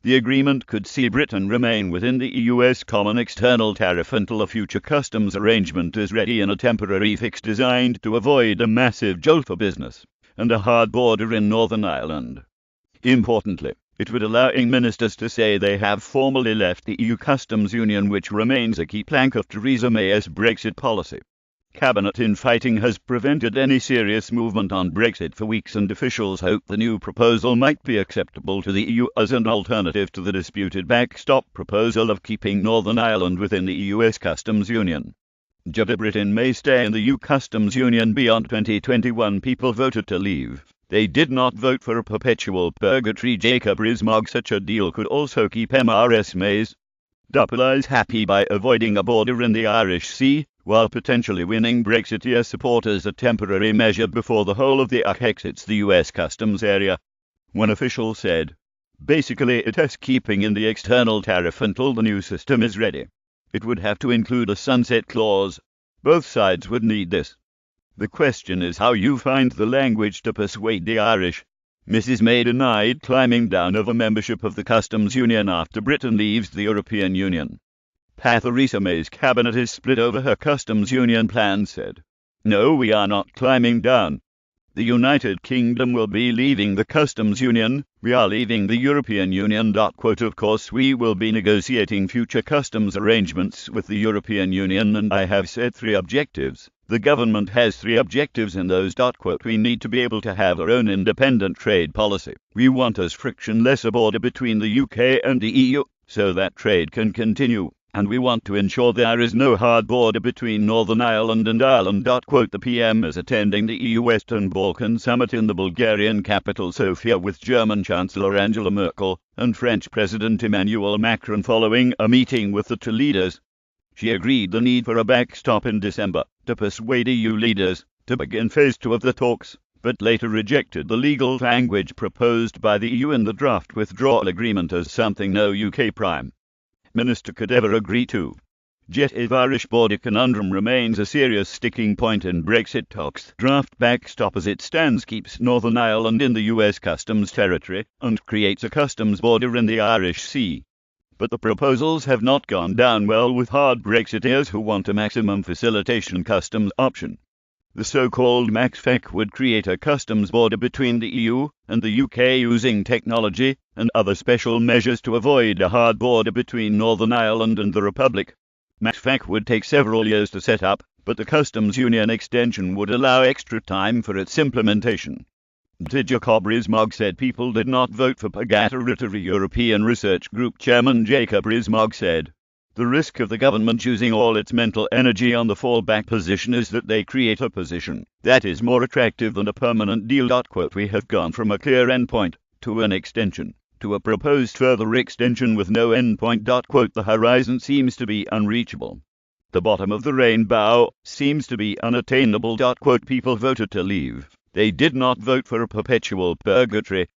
The agreement could see Britain remain within the EU's common external tariff until a future customs arrangement is ready in a temporary fix designed to avoid a massive jolt for business and a hard border in Northern Ireland. Importantly, it would allow ministers to say they have formally left the EU customs union, which remains a key plank of Theresa May's Brexit policy. Cabinet infighting has prevented any serious movement on Brexit for weeks, and officials hope the new proposal might be acceptable to the EU as an alternative to the disputed backstop proposal of keeping Northern Ireland within the EU's customs union. Britain may stay in the EU customs union beyond 2021. People voted to leave. They did not vote for a perpetual purgatory. Jacob Rees-Mogg. Such a deal could also keep Theresa May's allies happy by avoiding a border in the Irish Sea, while potentially winning Brexiteer supporters a temporary measure before the whole of the UK exits the US customs area. One official said, "Basically it is keeping in the external tariff until the new system is ready. It would have to include a sunset clause. Both sides would need this. The question is how you find the language to persuade the Irish." Mrs May denied climbing down over membership of the customs union after Britain leaves the European Union. Theresa May's cabinet is split over her customs union plan, said, "No, we are not climbing down. The United Kingdom will be leaving the customs union. We are leaving the European Union. Of course, we will be negotiating future customs arrangements with the European Union, and I have set 3 objectives. The government has 3 objectives in those. We need to be able to have our own independent trade policy. We want as frictionless a border between the UK and the EU, so that trade can continue. And we want to ensure there is no hard border between Northern Ireland and Ireland." The PM is attending the EU Western Balkan Summit in the Bulgarian capital Sofia with German Chancellor Angela Merkel and French President Emmanuel Macron following a meeting with the 2 leaders. She agreed the need for a backstop in December to persuade EU leaders to begin phase 2 of the talks, but later rejected the legal language proposed by the EU in the draft withdrawal agreement as something no UK Prime Minister could ever agree to. Yet the Irish border conundrum remains a serious sticking point in Brexit talks. Draft backstop as it stands keeps Northern Ireland in the US customs territory and creates a customs border in the Irish Sea. But the proposals have not gone down well with hard Brexiteers who want a maximum facilitation customs option. The so-called MaxFAC would create a customs border between the EU and the UK using technology and other special measures to avoid a hard border between Northern Ireland and the Republic. MaxFAC would take several years to set up, but the customs union extension would allow extra time for its implementation. Jacob Rees-Mogg said people did not vote for purgatory. European Research Group Chairman Jacob Rees-Mogg said, "The risk of the government using all its mental energy on the fallback position is that they create a position that is more attractive than a permanent deal." We have gone from a clear endpoint to an extension to a proposed further extension with no endpoint. The horizon seems to be unreachable. The bottom of the rainbow seems to be unattainable. People voted to leave. They did not vote for a perpetual purgatory.